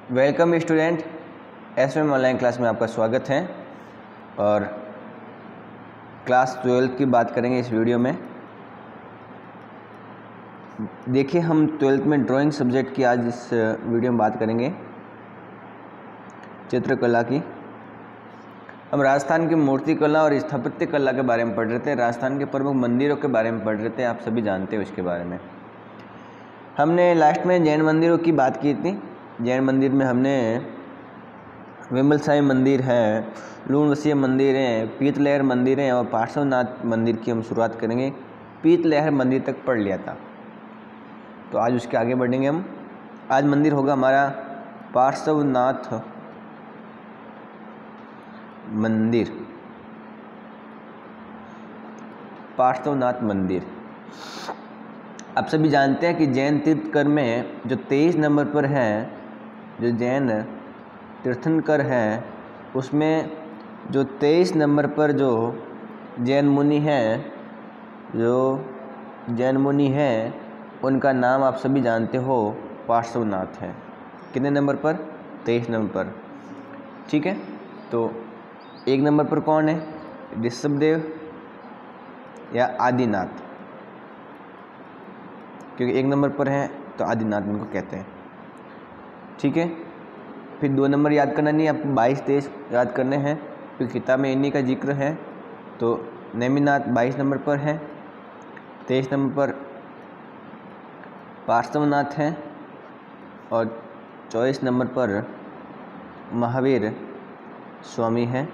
Welcome student, SM online class में आपका स्वागत है। और क्लास 12 की बात करेंगे इस वीडियो में। देखिए, हम 12th में ड्राइंग सब्जेक्ट की आज इस वीडियो में बात करेंगे, चित्रकला की। हम राजस्थान की मूर्ति कला और स्थापत्य कला के बारे में पढ़ रहे थे, राजस्थान के प्रमुख मंदिरों के बारे में पढ़ रहे थे। आप सभी जानते हो इसके बारे में। हमने लास्ट में जैन मंदिरों की बात की थी। जैन मंदिर में हमने विमल साई मंदिर है, लूणवसीय मंदिर है, पीतलहर मंदिर है और पार्श्वनाथ मंदिर की हम शुरुआत करेंगे। पीतलहर मंदिर तक पढ़ लिया था, तो आज उसके आगे बढ़ेंगे हम। आज मंदिर होगा हमारा पार्श्वनाथ मंदिर। पार्श्वनाथ मंदिर आप सभी जानते हैं कि जैन तीर्थंकर में जो 23 नंबर पर है, जो जैन तीर्थंकर हैं, उसमें जो 23 नंबर पर जो जैन मुनि हैं, उनका नाम आप सभी जानते हो, पार्श्वनाथ है। कितने नंबर पर? 23 नंबर पर। ठीक है, तो 1 नंबर पर कौन है? ऋषभदेव या आदिनाथ, क्योंकि 1 नंबर पर हैं तो आदिनाथ उनको कहते हैं। ठीक है, फिर 2 नंबर याद करना नहीं, आपको 22-23 याद करने हैं, फिर किताब में इन्हीं का जिक्र है। तो नेमिनाथ 22 नंबर पर है, 23 नंबर पर पार्श्वनाथ हैं और 24 नंबर पर महावीर स्वामी हैं।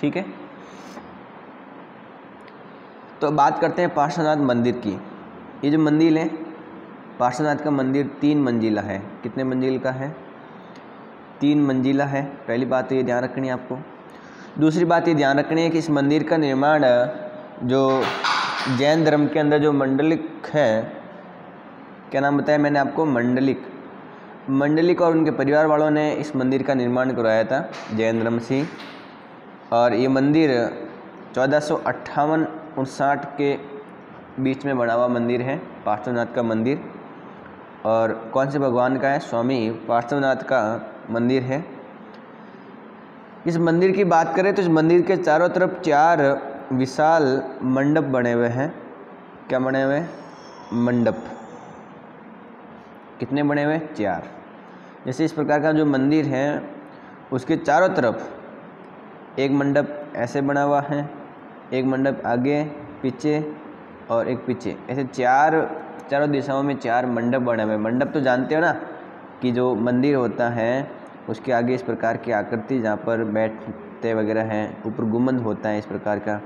ठीक है, तो बात करते हैं पार्श्वनाथ मंदिर की। ये जो मंदिर है, पार्श्वनाथ का मंदिर 3 मंजिला है। कितने मंजिल का है? 3 मंजिला है। पहली बात तो ये ध्यान रखनी है आपको। दूसरी बात ये ध्यान रखनी है कि इस मंदिर का निर्माण जो जैन धर्म के अंदर जो मंडलिक है, क्या नाम बताया मैंने आपको? मंडलिक और उनके परिवार वालों ने इस मंदिर का निर्माण करवाया था, जैन धर्म से। और ये मंदिर 1458-59 के बीच में बना हुआ मंदिर है, पार्श्वनाथ का मंदिर। और कौन से भगवान का है? स्वामी पार्श्वनाथ का मंदिर है। इस मंदिर की बात करें तो इस मंदिर के चारों तरफ 4 विशाल मंडप बने हुए हैं। क्या बने हुए? मंडप। कितने बने हुए? 4। जैसे इस प्रकार का जो मंदिर है, उसके चारों तरफ एक मंडप ऐसे बना हुआ है, एक मंडप आगे पीछे और एक पीछे, ऐसे चारों दिशाओं में 4 मंडप बने हुए। मंडप तो जानते हो ना, कि जो मंदिर होता है उसके आगे इस प्रकार की आकृति, जहाँ पर बैठते वगैरह हैं, ऊपर गुंबद होता है इस प्रकार का।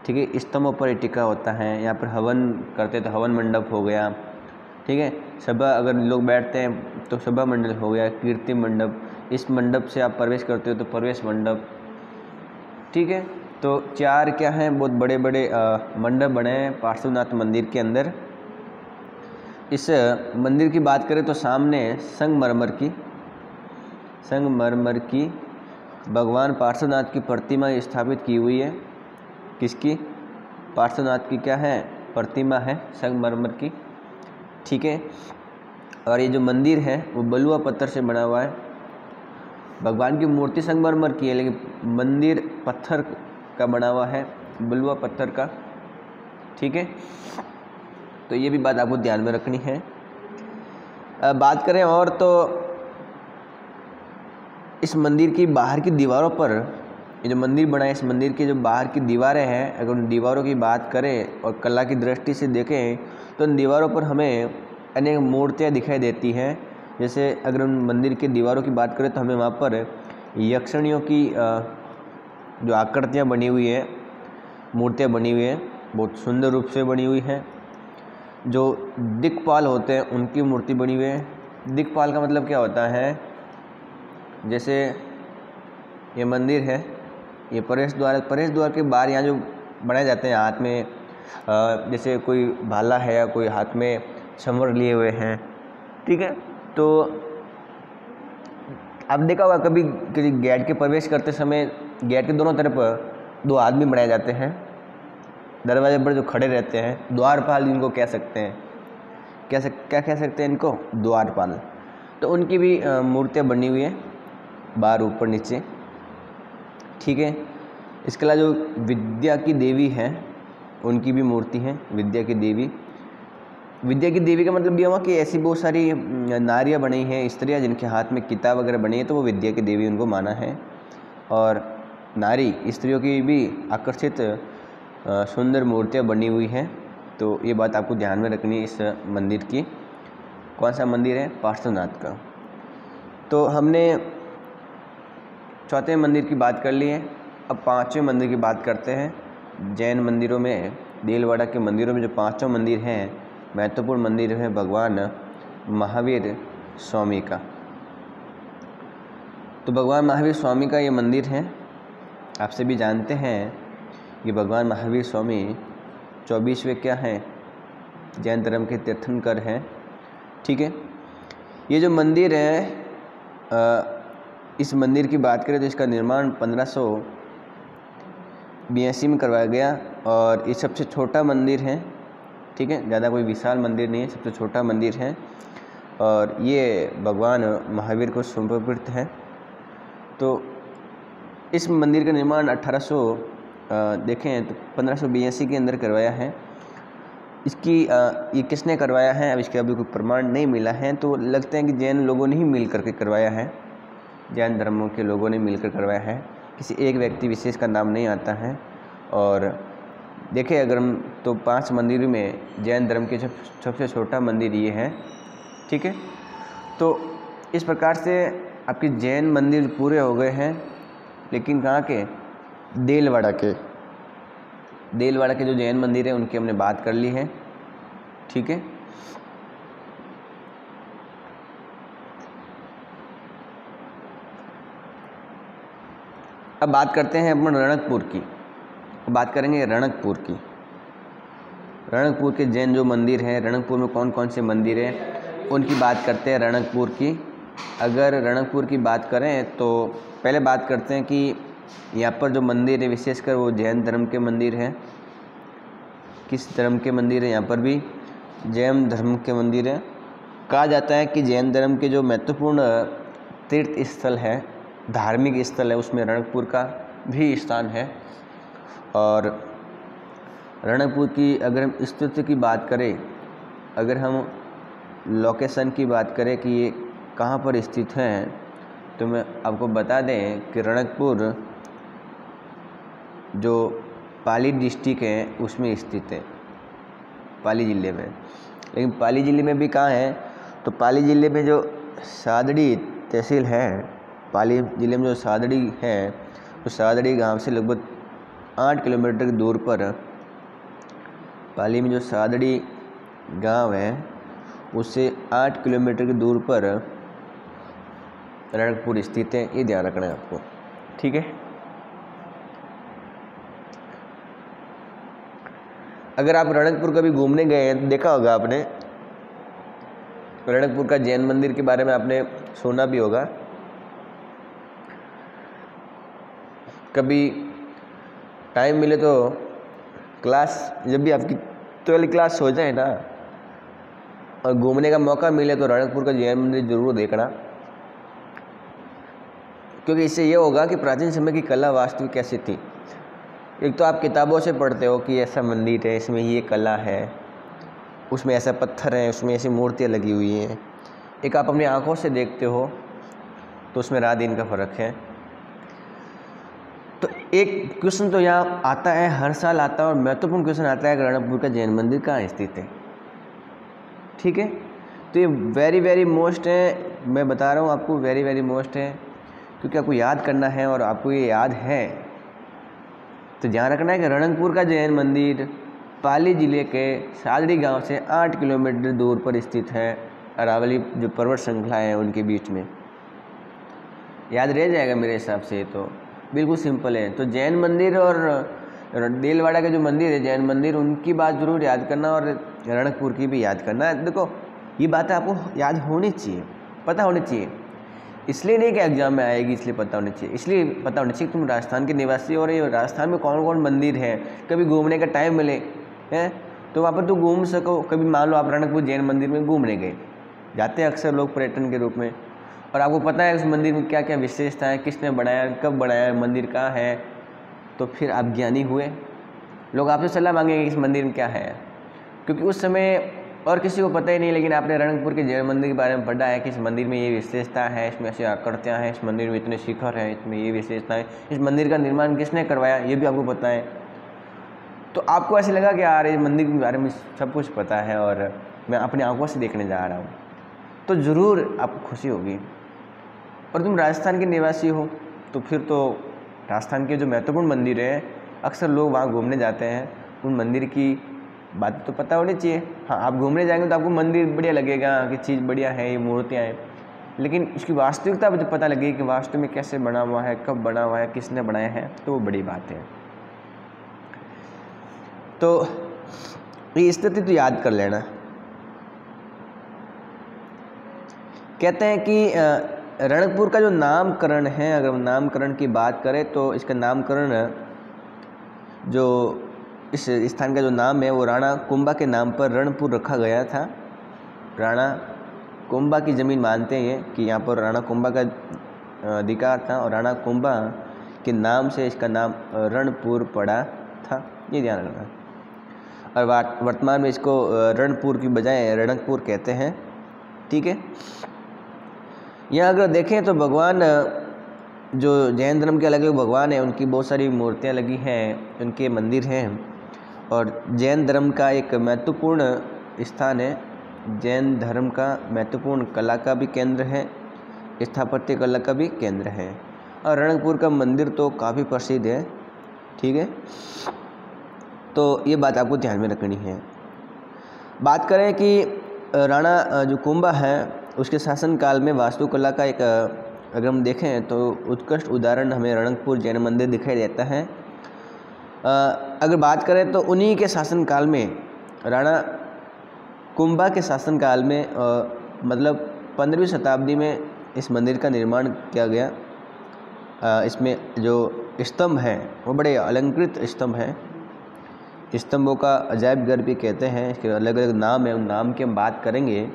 ठीक है, स्तंभों पर टिका होता है। यहाँ पर हवन करते तो हवन मंडप हो गया। ठीक है, सभा अगर लोग बैठते हैं तो सभा मंडप हो गया, कीर्ति मंडप। इस मंडप से आप प्रवेश करते हो तो प्रवेश मंडप। ठीक है, तो 4 क्या हैं? बहुत बड़े बड़े मंडप बने हैं पार्श्वनाथ मंदिर के अंदर। इस मंदिर की बात करें तो सामने संगमरमर की भगवान पार्श्वनाथ की प्रतिमा स्थापित की हुई है। किसकी? पार्श्वनाथ की क्या है? प्रतिमा है, संगमरमर की। ठीक है, और ये जो मंदिर है वो बलुआ पत्थर से बना हुआ है। भगवान की मूर्ति संगमरमर की है, लेकिन मंदिर पत्थर का बना हुआ है, बलुआ पत्थर का। ठीक है, तो ये भी बात आपको ध्यान में रखनी है। बात करें और तो इस मंदिर की बाहर की दीवारों पर, ये जो मंदिर बना है, इस मंदिर की जो बाहर की दीवारें हैं, अगर उन दीवारों की बात करें और कला की दृष्टि से देखें तो उन दीवारों पर हमें अनेक मूर्तियाँ दिखाई देती हैं। जैसे अगर उन मंदिर की दीवारों की बात करें तो हमें वहाँ पर यक्षिणियों की जो आकृतियाँ बनी हुई है, मूर्तियाँ बनी हुई हैं, बहुत सुंदर रूप से बनी हुई हैं। जो दिक्पाल होते हैं उनकी मूर्ति बनी हुई है। दिक्पाल का मतलब क्या होता है? जैसे ये मंदिर है, ये प्रवेश द्वार के बाहर यहाँ जो बनाए जाते हैं हाथ में, जैसे कोई भाला है या कोई हाथ में संवर लिए हुए हैं। ठीक है, तो आप देखा होगा कभी किसी गेट के प्रवेश करते समय गेट के दोनों तरफ 2 आदमी बनाए जाते हैं, दरवाजे पर जो खड़े रहते हैं, द्वारपाल इनको कह सकते हैं। क्या कह सकते हैं इनको? द्वारपाल। तो उनकी भी मूर्तियाँ बनी हुई हैं बाहर ऊपर नीचे, ठीक है। इसके अलावा जो विद्या की देवी हैं उनकी भी मूर्ति है, विद्या की देवी। विद्या की देवी का मतलब ये हुआ कि ऐसी बहुत सारी नारियाँ बनी हैं, स्त्रियाँ जिनके हाथ में किताब वगैरह बनी है, तो वो विद्या की देवी उनको माना है। और नारी स्त्रियों की भी आकर्षित सुंदर मूर्तियाँ बनी हुई हैं। तो ये बात आपको ध्यान में रखनी है इस मंदिर की। कौन सा मंदिर है? पार्श्वनाथ का। तो हमने चौथे मंदिर की बात कर ली है, अब पांचवें मंदिर की बात करते हैं। जैन मंदिरों में, देलवाड़ा के मंदिरों में जो पांचों मंदिर हैं, महत्वपूर्ण मंदिर है भगवान महावीर स्वामी का। तो भगवान महावीर स्वामी का ये मंदिर है। आप सभी जानते हैं कि भगवान महावीर स्वामी 24वें क्या हैं? जैन धर्म के तीर्थंकर हैं, ठीक है। ये जो मंदिर है, इस मंदिर की बात करें तो इसका निर्माण 1582 में करवाया गया और ये सबसे छोटा मंदिर है, ठीक है। ज़्यादा कोई विशाल मंदिर नहीं है, सबसे छोटा मंदिर है और ये भगवान महावीर को समर्पित है। तो इस मंदिर का निर्माण 1582 के अंदर करवाया है। इसकी ये किसने करवाया है, अब इसके अभी कोई प्रमाण नहीं मिला है, तो लगता है कि जैन लोगों ने ही मिल करके करवाया है, जैन धर्मों के लोगों ने मिलकर करवाया है, किसी एक व्यक्ति विशेष का नाम नहीं आता है। और देखें अगर हम तो 5 मंदिर में जैन धर्म के सबसे छोटा मंदिर ये है, ठीक है। तो इस प्रकार से आपके जैन मंदिर पूरे हो गए हैं, लेकिन कहाँ के? देलवाड़ा के। देलवाड़ा के जो जैन मंदिर है उनकी हमने बात कर ली है, ठीक है। अब बात करते हैं अपन रणकपुर की। बात करेंगे रणकपुर की। रणकपुर के जैन जो मंदिर हैं, रणकपुर में कौन कौन से मंदिर हैं उनकी बात करते हैं रणकपुर की। अगर रणकपुर की बात करें तो पहले बात करते हैं कि यहाँ पर जो मंदिर है विशेषकर वो जैन धर्म के मंदिर हैं। किस धर्म के मंदिर है? यहाँ पर भी जैन धर्म के मंदिर है। कहा जाता है कि जैन धर्म के जो महत्वपूर्ण तीर्थ स्थल है, धार्मिक स्थल है, उसमें रणकपुर का भी स्थान है। और रणकपुर की अगर हम स्थिति की बात करें, अगर हम लोकेशन की बात करें कि ये कहाँ पर स्थित हैं, तो मैं आपको बता दें कि रणकपुर जो पाली डिस्ट्रिक्ट है उसमें स्थित है, पाली ज़िले में। लेकिन पाली ज़िले में भी कहाँ है? तो पाली ज़िले में जो सादड़ी तहसील है, पाली ज़िले में जो सादड़ी है, तो सादड़ी गांव से लगभग 8 किलोमीटर की दूर पर, पाली में जो सादड़ी गांव है उससे 8 किलोमीटर की दूर पर रणकपुर स्थित है। ये ध्यान रखना है आपको, ठीक है। अगर आप रणकपुर कभी घूमने गए हैं तो देखा होगा आपने, रणकपुर का जैन मंदिर के बारे में आपने सुना भी होगा। कभी टाइम मिले तो क्लास, जब भी आपकी 12वीं क्लास हो जाए ना और घूमने का मौका मिले तो रणकपुर का जैन मंदिर जरूर देखना, क्योंकि इससे ये होगा कि प्राचीन समय की कला वास्तविक कैसी थी। एक तो आप किताबों से पढ़ते हो कि ऐसा मंदिर है, इसमें ये कला है, उसमें ऐसा पत्थर है, उसमें ऐसी मूर्तियाँ लगी हुई हैं। एक आप अपनी आंखों से देखते हो तो उसमें रात दिन का फ़र्क है। तो एक क्वेश्चन तो यहाँ आता है, हर साल आता है और महत्वपूर्ण क्वेश्चन आता है कि रणकपुर का जैन मंदिर कहाँ स्थित है, ठीक है। तो ये वेरी वेरी मोस्ट है, मैं बता रहा हूँ आपको, वेरी वेरी मोस्ट है, क्योंकि आपको याद करना है और आपको ये याद है तो ध्यान रखना है कि रणकपुर का जैन मंदिर पाली ज़िले के सादड़ी गांव से 8 किलोमीटर दूर पर स्थित है। अरावली जो पर्वत श्रृंखला है उनके बीच में। याद रह जाएगा मेरे हिसाब से, तो बिल्कुल सिंपल है। तो जैन मंदिर और देलवाड़ा के जो मंदिर है जैन मंदिर, उनकी बात जरूर याद करना और रणकपुर की भी याद करना। देखो ये बातें आपको याद होनी चाहिए, पता होनी चाहिए, इसलिए नहीं कि एग्जाम में आएगी इसलिए पता होनी चाहिए, इसलिए पता होनी चाहिए तुम राजस्थान के निवासी हो रहे हो, राजस्थान में कौन कौन मंदिर है, कभी घूमने का टाइम मिले हैं तो वहाँ पर तो घूम सको। कभी मान लो आप रणकपुर जैन मंदिर में घूमने गए, जाते हैं अक्सर लोग पर्यटन के रूप में, और आपको पता है उस मंदिर में क्या क्या विशेषता है, किसने बनाया, कब बनाया, मंदिर कहाँ है, तो फिर आप ज्ञानी हुए। लोग आपसे सलाह मांगेंगे इस मंदिर में क्या है, क्योंकि उस समय और किसी को पता ही नहीं, लेकिन आपने रणकपुर के जैन मंदिर के बारे में पढ़ा है कि इस मंदिर में ये विशेषता है, इसमें ऐसी आकृतियाँ हैं, इस मंदिर में इतने शिखर हैं, इसमें ये विशेषता है, इस मंदिर का निर्माण किसने करवाया ये भी आपको पता है। तो आपको ऐसे लगा कि यार इस मंदिर के बारे में सब कुछ पता है और मैं अपनी आंखों से देखने जा रहा हूँ, तो ज़रूर आपको खुशी होगी। और तुम राजस्थान के निवासी हो तो फिर तो राजस्थान के जो महत्वपूर्ण मंदिर हैं अक्सर लोग वहाँ घूमने जाते हैं, उन मंदिर की बात तो पता होनी चाहिए। हाँ, आप घूमने जाएंगे तो आपको मंदिर बढ़िया लगेगा कि चीज़ बढ़िया है, ये मूर्तियाँ हैं, लेकिन इसकी वास्तविकता जब पता लगेगी कि वास्तव में कैसे बना हुआ है, कब बना हुआ है, किसने बनाया है, तो वो बड़ी बात है। तो ये स्थिति तो याद कर लेना। कहते हैं कि रणकपुर का जो नामकरण है, अगर नामकरण की बात करें तो इसका नामकरण जो इस स्थान का जो नाम है वो राणा कुंभा के नाम पर रणपुर रखा गया था। राणा कुंभा की ज़मीन मानते हैं ये कि यहाँ पर राणा कुंभा का अधिकार था और राणा कुंभा के नाम से इसका नाम रणपुर पड़ा था, ये ध्यान रखना। और वर्तमान में इसको रणपुर की बजाय रणकपुर कहते हैं, ठीक है। यहाँ अगर देखें तो भगवान जो जैन धर्म के अलग अलग भगवान हैं उनकी बहुत सारी मूर्तियाँ लगी हैं, उनके मंदिर हैं, और जैन धर्म का एक महत्वपूर्ण स्थान है, जैन धर्म का महत्वपूर्ण कला का भी केंद्र है, स्थापत्य कला का भी केंद्र है, और रणकपुर का मंदिर तो काफ़ी प्रसिद्ध है, ठीक है। तो ये बात आपको ध्यान में रखनी है। बात करें कि राणा जो कुंभा है उसके शासनकाल में वास्तुकला का एक अगर हम देखें तो उत्कृष्ट उदाहरण हमें रणकपुर जैन मंदिर दिखाई देता है। अगर बात करें तो उन्हीं के शासनकाल में, राणा कुंभा के शासनकाल में मतलब 15वीं शताब्दी में इस मंदिर का निर्माण किया गया। इसमें जो स्तंभ हैं वो बड़े अलंकृत स्तंभ हैं, स्तंभों का अजायब घर भी कहते हैं, इसके अलग अलग नाम है, उन नाम की हम बात करेंगे।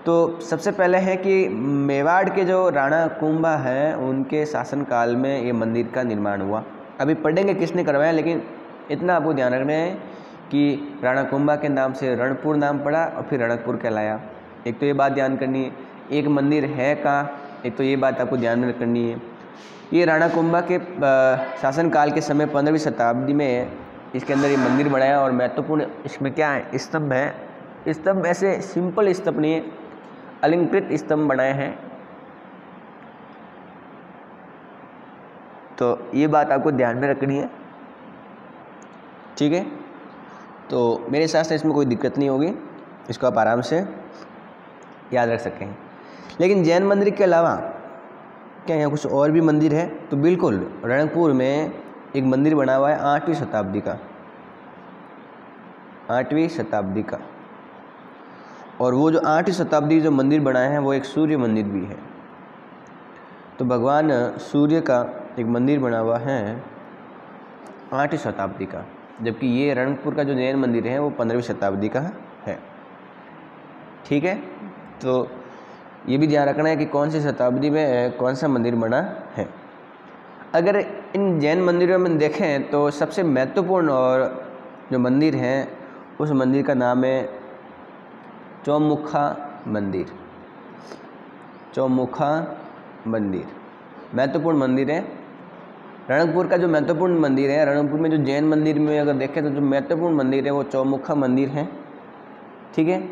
तो सबसे पहले है कि मेवाड़ के जो राणा कुंभा है उनके शासनकाल में ये मंदिर का निर्माण हुआ। अभी पढ़ेंगे किसने करवाया, लेकिन इतना आपको ध्यान रखना है कि राणा कुंभा के नाम से रणपुर नाम पड़ा और फिर रणकपुर कहलाया। एक तो ये बात ध्यान करनी है, एक मंदिर है कहाँ, एक तो ये बात आपको ध्यान में करनी है। ये राणा कुंभा के शासनकाल के समय 15वीं शताब्दी में इसके अंदर ये मंदिर बनाया, और महत्वपूर्ण इसमें क्या है, स्तंभ है। स्तंभ ऐसे सिंपल स्तंभ नहीं है, अलंकृत स्तंभ बनाए हैं। तो ये बात आपको ध्यान में रखनी है, ठीक है। तो मेरे हिसाब से इसमें कोई दिक्कत नहीं होगी, इसको आप आराम से याद रख सकें। लेकिन जैन मंदिर के अलावा क्या यहाँ कुछ और भी मंदिर है? तो बिल्कुल, रणकपुर में एक मंदिर बना हुआ है 8वीं शताब्दी का, 8वीं शताब्दी का, और वो जो 8वीं शताब्दी जो मंदिर बनाया है वो एक सूर्य मंदिर भी है। तो भगवान सूर्य का एक मंदिर बना हुआ है 8वीं शताब्दी का, जबकि ये रणकपुर का जो जैन मंदिर है वो 15वीं शताब्दी का है, ठीक है। तो ये भी ध्यान रखना है कि कौन सी शताब्दी में कौन सा मंदिर बना है। अगर इन जैन मंदिरों में देखें तो सबसे महत्वपूर्ण और जो मंदिर है उस मंदिर का नाम है चौमुखा मंदिर। चौमुखा मंदिर महत्वपूर्ण मंदिर है। रणकपुर का जो महत्वपूर्ण मंदिर है, रणकपुर में जो जैन मंदिर में अगर देखें तो जो महत्वपूर्ण मंदिर है वो चौमुखा मंदिर है, ठीक है।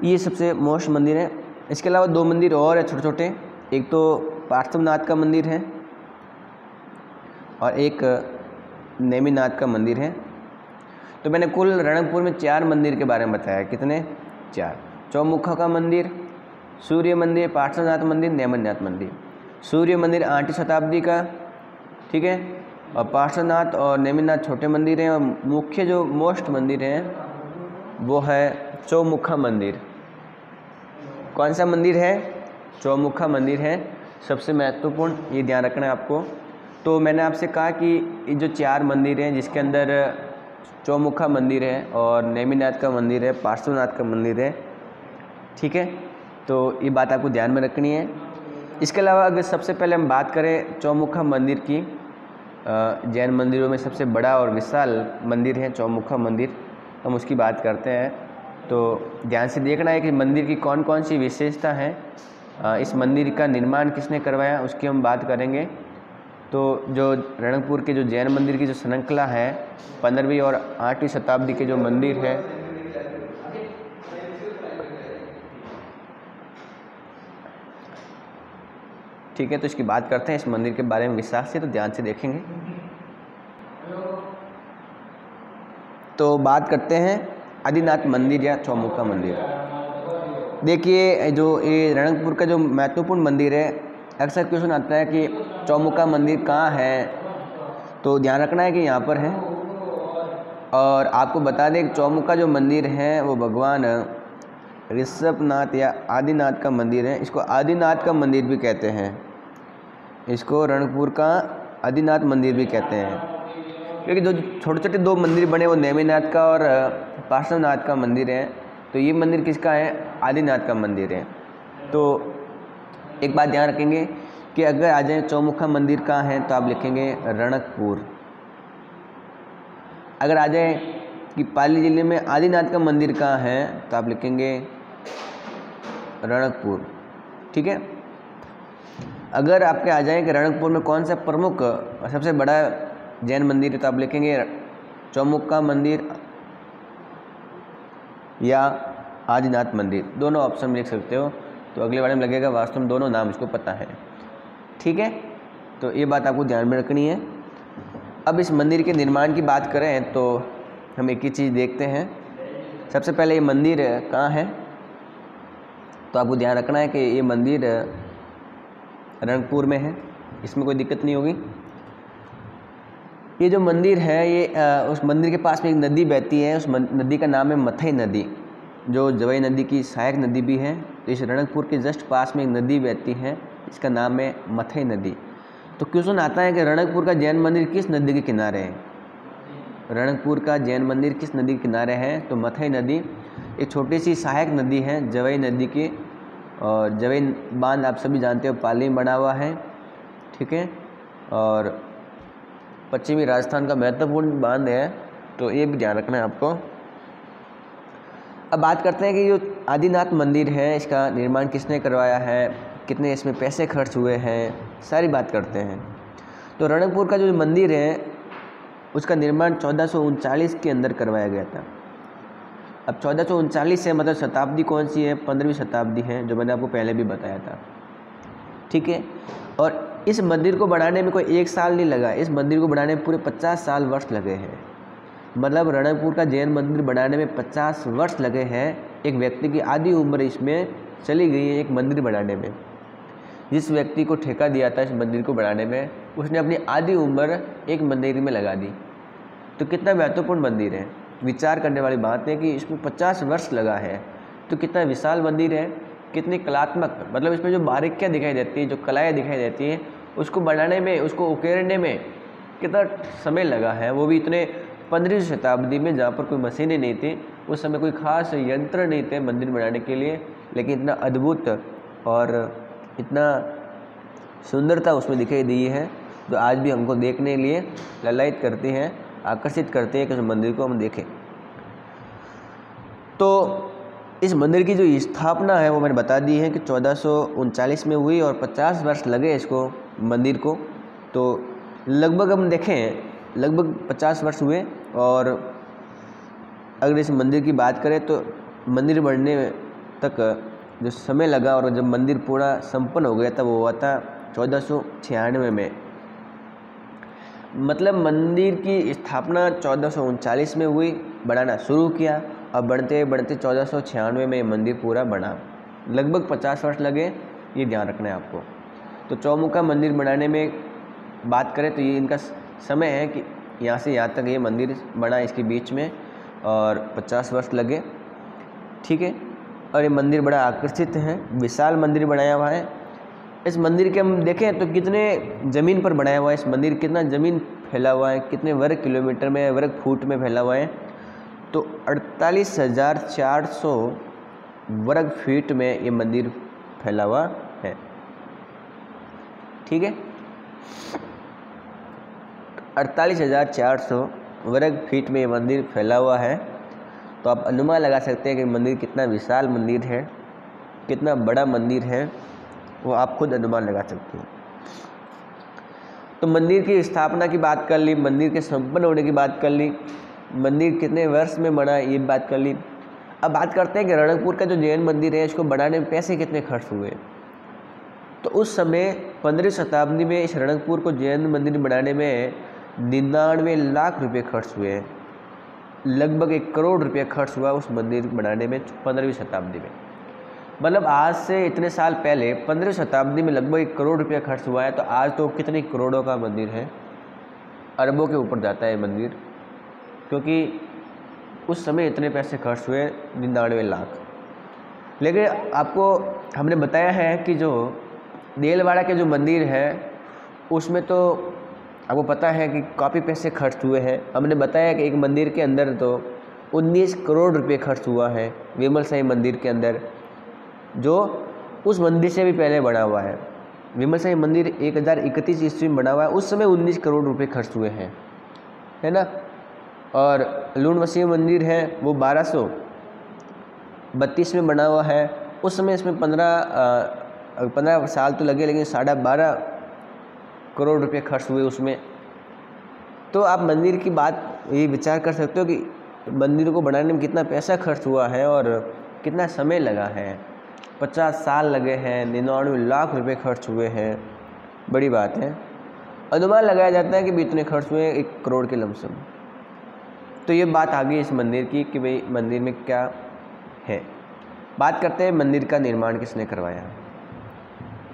ये सबसे मोस्ट मंदिर है। इसके अलावा 2 मंदिर और है छोटे छोटे, एक तो पार्श्वनाथ का मंदिर है और एक नेमिनाथ का मंदिर है। तो मैंने कुल रणकपुर में 4 मंदिर के बारे में बताया। कितने? 4। चौमुखा का मंदिर, सूर्य मंदिर, पार्श्वनाथ मंदिर, नेमिनाथ मंदिर। सूर्य मंदिर 8वीं शताब्दी का, ठीक है, और पार्श्वनाथ और नेमिनाथ छोटे मंदिर हैं, और मुख्य जो मोस्ट मंदिर है वो है चौमुखा मंदिर। कौन सा मंदिर है? चौमुखा मंदिर है, सबसे महत्वपूर्ण, ये ध्यान रखना है आपको। तो मैंने आपसे कहा कि ये जो 4 मंदिर हैं जिसके अंदर चौमुखा मंदिर है और नेमिनाथ का मंदिर है, पार्श्वनाथ का मंदिर है, ठीक है। तो ये बात आपको ध्यान में रखनी है। इसके अलावा अगर सबसे पहले हम बात करें चौमुखा मंदिर की, जैन मंदिरों में सबसे बड़ा और विशाल मंदिर है चौमुखा मंदिर, हम उसकी बात करते हैं। तो ध्यान से देखना है कि मंदिर की कौन कौन सी विशेषता है, इस मंदिर का निर्माण किसने करवाया उसकी हम बात करेंगे। तो जो रणकपुर के जो जैन मंदिर की जो श्रृंखला है, 15वीं और 8वीं शताब्दी के जो मंदिर है, ठीक है, तो इसकी बात करते हैं इस मंदिर के बारे में विस्तार से, तो ध्यान से देखेंगे। तो बात करते हैं आदिनाथ मंदिर या चौमुखा मंदिर। देखिए, जो ये रणकपुर का जो महत्वपूर्ण मंदिर है, अक्सर क्वेश्चन आता है कि चौमुखा मंदिर कहाँ है, तो ध्यान रखना है कि यहाँ पर है। और आपको बता दें कि चौमुखा जो मंदिर है वो भगवान ऋषभनाथ या आदिनाथ का मंदिर है। इसको आदिनाथ का मंदिर भी कहते हैं, इसको रणकपुर का आदिनाथ मंदिर भी कहते हैं, क्योंकि जो छोटे छोटे दो मंदिर बने वो नेमिनाथ का और पार्श्वनाथ का मंदिर है। तो ये मंदिर किसका है? आदिनाथ का मंदिर है। तो एक बात ध्यान रखेंगे कि अगर आ जाए चौमुखा मंदिर कहाँ है तो आप लिखेंगे रणकपुर। अगर आ जाए कि पाली जिले में आदिनाथ का मंदिर कहाँ है तो आप लिखेंगे रणकपुर। ठीक है। अगर आपके आ जाए कि रणकपुर में कौन सा प्रमुख सबसे बड़ा जैन मंदिर है तो आप लिखेंगे चौमुखा मंदिर या आदिनाथ मंदिर, दोनों ऑप्शन में लिख सकते हो। तो अगले बारे में लगेगा वास्तव में दोनों नाम इसको पता है। ठीक है, तो ये बात आपको ध्यान में रखनी है। अब इस मंदिर के निर्माण की बात करें तो हम एक ही चीज़ देखते हैं। सबसे पहले ये मंदिर कहाँ है, तो आपको ध्यान रखना है कि ये मंदिर रणकपुर में है, इसमें कोई दिक्कत नहीं होगी। ये जो मंदिर है ये उस मंदिर के पास में एक नदी बहती है, उस नदी का नाम है मथई नदी, जो जवई नदी की सहायक नदी भी है। तो इस रणकपुर के जस्ट पास में एक नदी बहती है, इसका नाम है मथई नदी। तो क्वेश्चन आता है कि रणकपुर का जैन मंदिर किस नदी के किनारे है? रणकपुर का जैन मंदिर किस नदी के किनारे है? तो मथई नदी एक छोटी सी सहायक नदी है जवई नदी की, और जवई बांध आप सभी जानते हो पाली में बना हुआ है। ठीक है, और पश्चिमी राजस्थान का महत्वपूर्ण बांध है, तो ये भी ध्यान रखना है आपको। अब बात करते हैं कि जो आदिनाथ मंदिर है इसका निर्माण किसने करवाया है, कितने इसमें पैसे खर्च हुए हैं, सारी बात करते हैं। तो रणकपुर का जो मंदिर है उसका निर्माण 1439 के अंदर करवाया गया था। अब 1439 से मतलब शताब्दी कौन सी है? 15वीं शताब्दी है, जो मैंने आपको पहले भी बताया था। ठीक है, और इस मंदिर को बनाने में कोई एक साल नहीं लगा, इस मंदिर को बनाने में पूरे 50 साल वर्ष लगे हैं। मतलब रणकपुर का जैन मंदिर बनाने में 50 वर्ष लगे हैं। एक व्यक्ति की आधी उम्र इसमें चली गई है एक मंदिर बनाने में। जिस व्यक्ति को ठेका दिया था इस मंदिर को बनाने में, उसने अपनी आधी उम्र एक मंदिर में लगा दी। तो कितना महत्वपूर्ण मंदिर है, विचार करने वाली बात है कि इसमें 50 वर्ष लगा है। तो कितना विशाल मंदिर है, कितनी कलात्मक, मतलब इसमें जो बारीकियाँ दिखाई देती है, जो कलाएँ दिखाई देती हैं, उसको बनाने में, उसको उकेरने में कितना समय लगा है, वो भी इतने 15वीं शताब्दी में, जहाँ पर कोई मशीनें नहीं थी, उस समय कोई खास यंत्र नहीं थे मंदिर बनाने के लिए, लेकिन इतना अद्भुत और इतना सुंदरता उसमें दिखाई दी है, जो आज भी हमको देखने के लिए ललायित करती हैं, आकर्षित करते हैं कि उस मंदिर को हम देखें। तो इस मंदिर की जो स्थापना है वो मैंने बता दी है कि 1439 में हुई और 50 वर्ष लगे इसको मंदिर को। तो लगभग हम देखें लगभग 50 वर्ष हुए। और अगर इस मंदिर की बात करें तो मंदिर बनने तक जो समय लगा और जब मंदिर पूरा संपन्न हो गया था वो हुआ था 1496 में। मतलब मंदिर की स्थापना 1439 में हुई, बनाना शुरू किया और बढ़ते बढ़ते 1496 में मंदिर पूरा बना। लगभग 50 वर्ष लगे, ये ध्यान रखना है आपको। तो चौमुखा मंदिर बनाने में बात करें तो ये इनका समय है कि यहाँ से यहाँ तक ये मंदिर बना, इसके बीच में, और 50 वर्ष लगे। ठीक है, और ये मंदिर बड़ा आकर्षित है, विशाल मंदिर बनाया हुआ है। इस मंदिर के हम देखें तो कितने ज़मीन पर बनाया हुआ है इस मंदिर, कितना ज़मीन फैला हुआ है, कितने वर्ग किलोमीटर में, वर्ग फुट में फैला हुआ है। तो 48,400 वर्ग फीट में ये मंदिर फैला हुआ है। ठीक है, 48,400 वर्ग फीट में ये मंदिर फैला हुआ है। तो आप अनुमान लगा सकते हैं कि मंदिर कितना विशाल मंदिर है, कितना बड़ा मंदिर है, वो आप खुद अनुमान लगा सकते हैं। तो मंदिर की स्थापना की बात कर ली, मंदिर के संपन्न होने की बात कर ली, मंदिर कितने वर्ष में बना ये बात कर ली। अब बात करते हैं कि रणकपुर का जो जैन मंदिर है इसको बनाने में पैसे कितने खर्च हुए। तो उस समय 15वीं शताब्दी में इस रणकपुर को जैन मंदिर बनाने में 99 लाख रुपए खर्च हुए। लगभग 1 करोड़ रुपये खर्च हुआ उस मंदिर बनाने में 15वीं शताब्दी में। मतलब आज से इतने साल पहले 15वीं शताब्दी में लगभग 1 करोड़ रुपया खर्च हुआ है। तो आज तो कितने करोड़ों का मंदिर है, अरबों के ऊपर जाता है मंदिर, क्योंकि उस समय इतने पैसे खर्च हुए 99 लाख। लेकिन आपको हमने बताया है कि जो देलवाड़ा के जो मंदिर है उसमें तो आपको पता है कि काफ़ी पैसे खर्च हुए हैं। हमने बताया कि एक मंदिर के अंदर तो 19 करोड़ रुपए खर्च हुआ है, विमल साई मंदिर के अंदर, जो उस मंदिर से भी पहले बना हुआ है। विमल साई मंदिर 1031 ईस्वी में बना हुआ है, उस समय 19 करोड़ रुपए खर्च हुए हैं, है ना। और लूण वसीम मंदिर है वो 1232 में बना हुआ है, उस समय इसमें 15 साल तो लगे, लेकिन 12.5 करोड़ रुपए खर्च हुए उसमें। तो आप मंदिर की बात ये विचार कर सकते हो कि मंदिर को बनाने में कितना पैसा खर्च हुआ है और कितना समय लगा है। 50 साल लगे हैं, 99 लाख रुपए खर्च हुए हैं, बड़ी बात है। अनुमान लगाया जाता है कि भी इतने खर्च हुए 1 करोड़ के लमसम। तो ये बात आ गई इस मंदिर की कि भाई मंदिर में क्या है। बात करते हैं मंदिर का निर्माण किसने करवाया।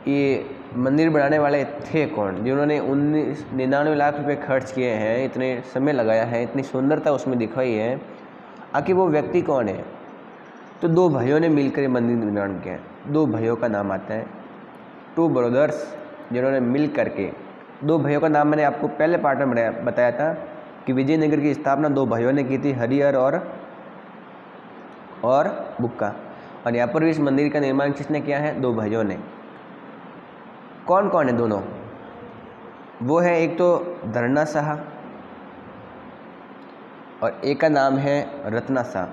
ये मंदिर बनाने वाले थे कौन, जिन्होंने 99 लाख रुपए खर्च किए हैं, इतने समय लगाया है, इतनी सुंदरता उसमें दिखाई है, आखिर वो व्यक्ति कौन है। तो 2 भाइयों ने मिलकर मंदिर निर्माण किया है। 2 भाइयों का नाम आता है, 2 ब्रदर्स, जिन्होंने मिल करके, 2 भाइयों का नाम मैंने आपको पहले पार्ट में बताया था कि विजयनगर की स्थापना 2 भाइयों ने की थी, हरिहर और बुक्का। और यहाँ पर भी इस मंदिर का निर्माण किसने किया है, 2 भाइयों ने। कौन कौन है दोनों, वो है एक तो धरना शाह और एक का नाम है रत्ना शाह।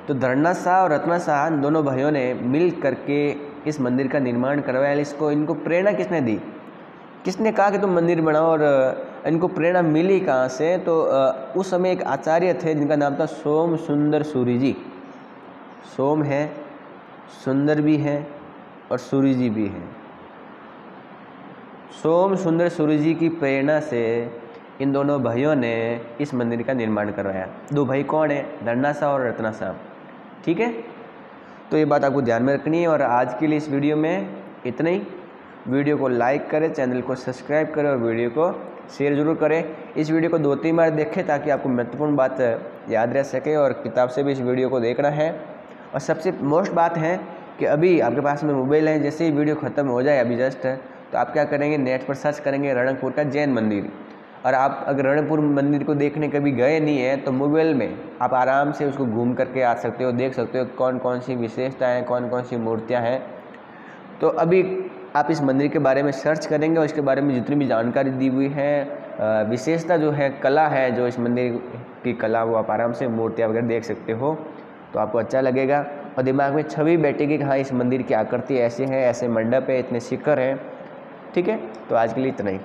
तो धरना शाह और रत्ना शाह दोनों भाइयों ने मिल करके इस मंदिर का निर्माण करवाया। इनको प्रेरणा किसने दी, किसने कहा कि तुम मंदिर बनाओ, और इनको प्रेरणा मिली कहाँ से। तो उस समय एक आचार्य थे जिनका नाम था सोम सुंदर सूरी जी। सोम है, सुंदर भी है और सूरी जी भी हैं। सोम सुंदर सूरी जी की प्रेरणा से इन दोनों भाइयों ने इस मंदिर का निर्माण करवाया। 2 भाई कौन है, धरना शाह और रत्ना शाह। ठीक है, तो ये बात आपको ध्यान में रखनी है। और आज के लिए इस वीडियो में इतना ही। वीडियो को लाइक करें, चैनल को सब्सक्राइब करें और वीडियो को शेयर जरूर करें। इस वीडियो को 2-3 बार देखें ताकि आपको महत्वपूर्ण बात याद रह सके, और किताब से भी इस वीडियो को देखना है। और सबसे मोस्ट बात है कि अभी आपके पास में मोबाइल है, जैसे ही वीडियो ख़त्म हो जाए अभी जस्ट, तो आप क्या करेंगे, नेट पर सर्च करेंगे रणकपुर का जैन मंदिर। और आप अगर रणकपुर मंदिर को देखने कभी गए नहीं हैं तो मोबाइल में आप आराम से उसको घूम करके आ सकते हो, देख सकते हो कौन कौन सी विशेषताएँ, कौन कौन सी मूर्तियाँ हैं। तो अभी आप इस मंदिर के बारे में सर्च करेंगे और इसके बारे में जितनी भी जानकारी दी हुई है, विशेषता जो है, कला है, जो इस मंदिर की कला, वो आप आराम से मूर्तियाँ वगैरह देख सकते हो। तो आपको अच्छा लगेगा और दिमाग में छवि बैठेगी कि हाँ इस मंदिर की आकृति ऐसे है, ऐसे मंडप है, इतने शिखर हैं। ठीक है, तो आज के लिए इतना ही।